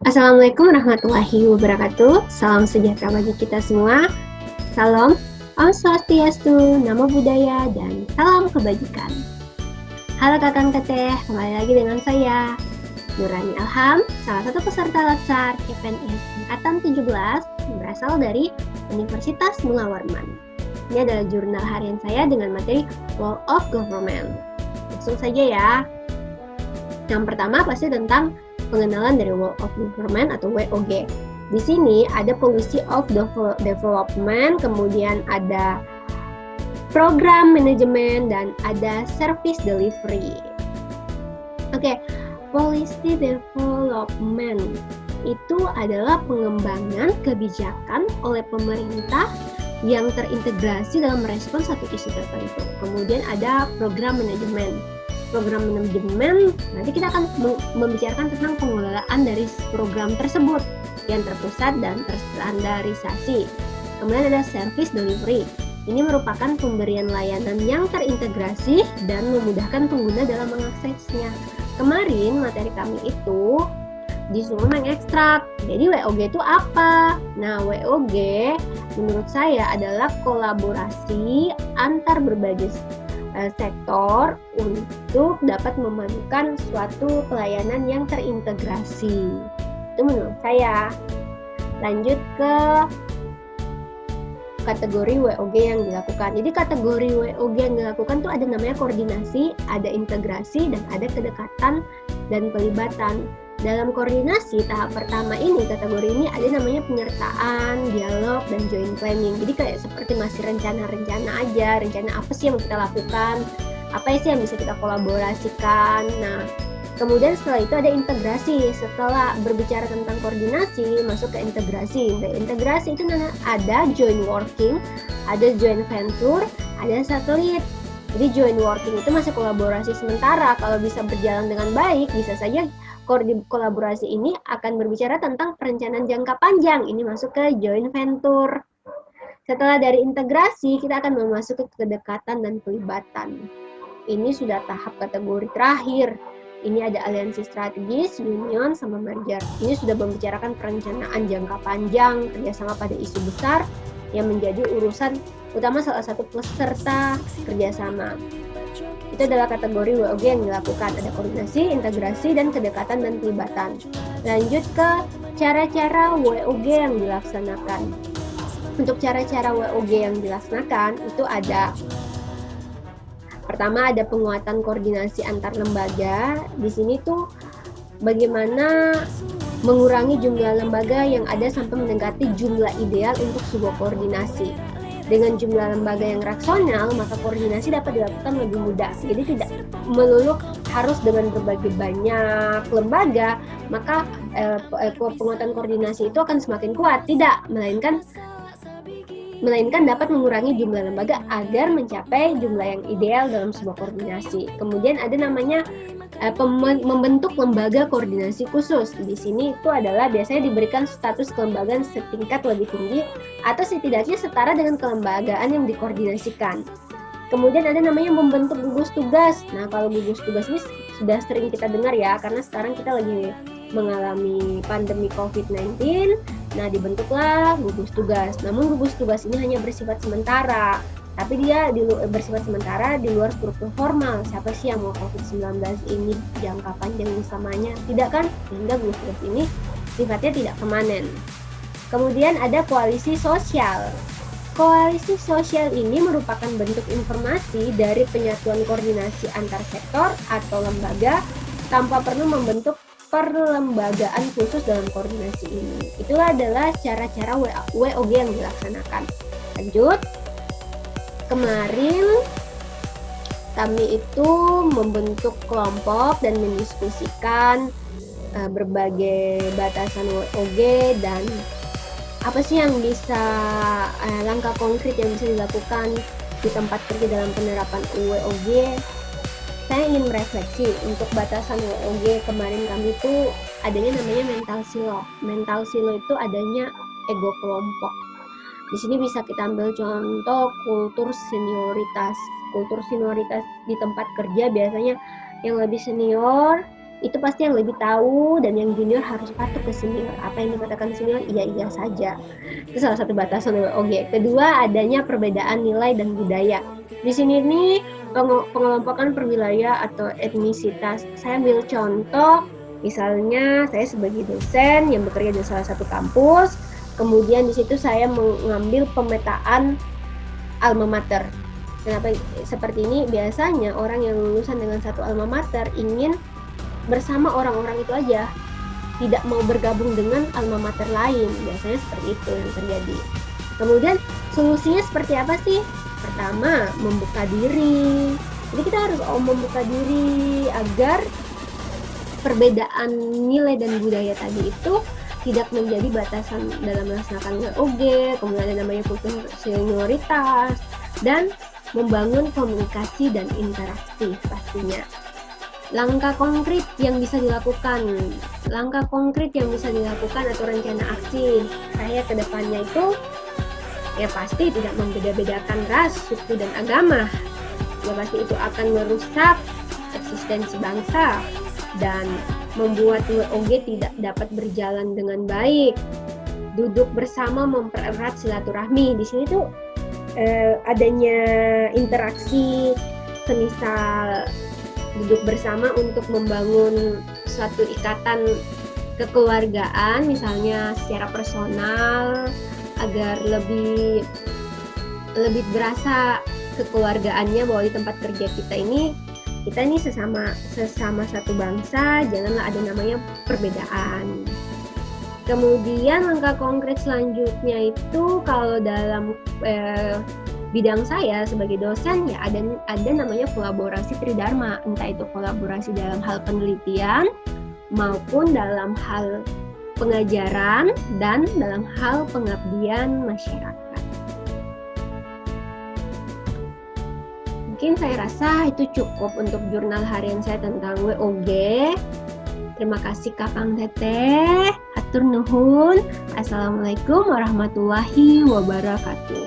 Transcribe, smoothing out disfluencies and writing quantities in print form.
Assalamualaikum warahmatullahi wabarakatuh. Salam sejahtera bagi kita semua. Salam, Om Swastiastu, Namo Buddhaya, dan salam kebajikan. Halo kakang teteh, kembali lagi dengan saya, Nurani Ilham, salah satu peserta Latsar CPNS Angkatan 17 yang berasal dari Universitas Mula Warman. Ini adalah jurnal harian saya dengan materi Wall of Government. Langsung saja ya. Yang pertama pasti tentang pengenalan dari Wall of Government atau WOG. Di sini ada Policy of Development, kemudian ada Program Management, dan ada Service Delivery. Oke, Policy Development itu adalah pengembangan kebijakan oleh pemerintah yang terintegrasi dalam merespon satu isu tertentu. Kemudian ada Program Management. Program manajemen, nanti kita akan membicarakan tentang pengelolaan dari program tersebut yang terpusat dan terstandarisasi. Kemudian ada service delivery. Ini merupakan pemberian layanan yang terintegrasi dan memudahkan pengguna dalam mengaksesnya. Kemarin materi kami itu disuruh mengekstrak. Jadi WOG itu apa? Nah, WOG menurut saya adalah kolaborasi antar berbagai sektor untuk dapat memadukan suatu pelayanan yang terintegrasi. Itu menurut saya. Lanjut ke kategori WOG yang dilakukan. Jadi kategori WOG yang dilakukan tuh ada namanya koordinasi, ada integrasi, dan ada kedekatan dan pelibatan. Dalam koordinasi tahap pertama ini, kategori ini ada namanya penyertaan, dialog, dan joint planning. Jadi kayak seperti masih rencana-rencana aja, rencana apa sih yang kita lakukan, apa sih yang bisa kita kolaborasikan. Nah, kemudian setelah itu ada integrasi. Setelah berbicara tentang koordinasi, masuk ke integrasi. Nah, integrasi itu ada joint working, ada joint venture, ada satelit. Jadi joint working itu masih kolaborasi sementara. Kalau bisa berjalan dengan baik, bisa saja kolaborasi ini akan berbicara tentang perencanaan jangka panjang. Ini masuk ke joint venture. Setelah dari integrasi, kita akan memasuki kedekatan dan pelibatan. Ini sudah tahap kategori terakhir. Ini ada aliansi strategis, union, sama merger. Ini sudah membicarakan perencanaan jangka panjang, kerjasama pada isu besar yang menjadi urusan utama salah satu peserta kerjasama. Itu adalah kategori WOG yang dilakukan. Ada koordinasi, integrasi, dan kedekatan dan pelibatan. Lanjut ke cara-cara WOG yang dilaksanakan. Untuk cara-cara WOG yang dilaksanakan itu ada, pertama ada penguatan koordinasi antar lembaga. Di sini tuh bagaimana mengurangi jumlah lembaga yang ada sampai mendekati jumlah ideal untuk sebuah koordinasi. Dengan jumlah lembaga yang rasional, maka koordinasi dapat dilakukan lebih mudah. Jadi tidak melulu harus dengan berbagai banyak lembaga, maka penguatan koordinasi itu akan semakin kuat. Tidak, melainkan dapat mengurangi jumlah lembaga agar mencapai jumlah yang ideal dalam sebuah koordinasi. Kemudian ada namanya membentuk lembaga koordinasi khusus. Di sini itu adalah biasanya diberikan status kelembagaan setingkat lebih tinggi atau setidaknya setara dengan kelembagaan yang dikoordinasikan. Kemudian ada namanya membentuk gugus tugas. Nah, kalau gugus tugas ini sudah sering kita dengar ya, karena sekarang kita lagi mengalami pandemi COVID-19. Nah, dibentuklah gugus tugas. Namun gugus tugas ini hanya bersifat sementara. Tapi dia bersifat sementara di luar struktur formal. Siapa sih yang mau COVID-19 ini jangka panjang bersamanya? Tidak kan? Sehingga gugus tugas ini sifatnya tidak permanen. Kemudian ada koalisi sosial. Koalisi sosial ini merupakan bentuk informasi dari penyatuan koordinasi antar sektor atau lembaga tanpa perlu membentuk perlembagaan khusus dalam koordinasi ini. Itulah adalah cara-cara WOG yang dilaksanakan. Lanjut. Kemarin kami itu membentuk kelompok dan mendiskusikan berbagai batasan WOG dan apa sih yang bisa langkah konkret yang bisa dilakukan di tempat kerja dalam penerapan WOG. Saya ingin merefleksi untuk batasan WOG. Kemarin kami itu adanya namanya mental silo. Mental silo itu adanya ego kelompok. Di sini bisa kita ambil contoh kultur senioritas. Kultur senioritas di tempat kerja biasanya yang lebih senior itu pasti yang lebih tahu, dan yang junior harus patuh ke senior. Apa yang dikatakan senior iya saja. Itu salah satu batasan WOG. Kedua, adanya perbedaan nilai dan budaya. Di sini nih pengelompokan per wilayah atau etnisitas. Saya ambil contoh, misalnya saya sebagai dosen yang bekerja di salah satu kampus, kemudian di situ saya mengambil pemetaan alma mater. Kenapa seperti ini? Biasanya orang yang lulusan dengan satu alma mater ingin bersama orang-orang itu aja, tidak mau bergabung dengan alma mater lain. Biasanya seperti itu yang terjadi. Kemudian solusinya seperti apa sih? Pertama, membuka diri. Jadi kita harus membuka diri agar perbedaan nilai dan budaya tadi itu tidak menjadi batasan dalam melaksanakan WOG. Kemudian ada namanya kultur senioritas, dan membangun komunikasi dan interaksi pastinya. Langkah konkret yang bisa dilakukan atau rencana aksi saya ke depannya itu ya pasti tidak membeda-bedakan ras, suku, dan agama. Ya pasti itu akan merusak eksistensi bangsa dan membuat WOG tidak dapat berjalan dengan baik. Duduk bersama mempererat silaturahmi. Di sini tuh adanya interaksi, semisal duduk bersama untuk membangun suatu ikatan kekeluargaan, misalnya secara personal, agar lebih berasa kekeluargaannya bahwa di tempat kerja kita ini sesama satu bangsa, janganlah ada namanya perbedaan. Kemudian langkah konkret selanjutnya itu kalau dalam bidang saya sebagai dosen ya ada namanya kolaborasi tridharma, entah itu kolaborasi dalam hal penelitian maupun dalam hal pengajaran dan dalam hal pengabdian masyarakat. Mungkin saya rasa itu cukup untuk jurnal harian saya tentang WOG. Terima kasih Kakang Teteh. Hatur nuhun. Assalamualaikum warahmatullahi wabarakatuh.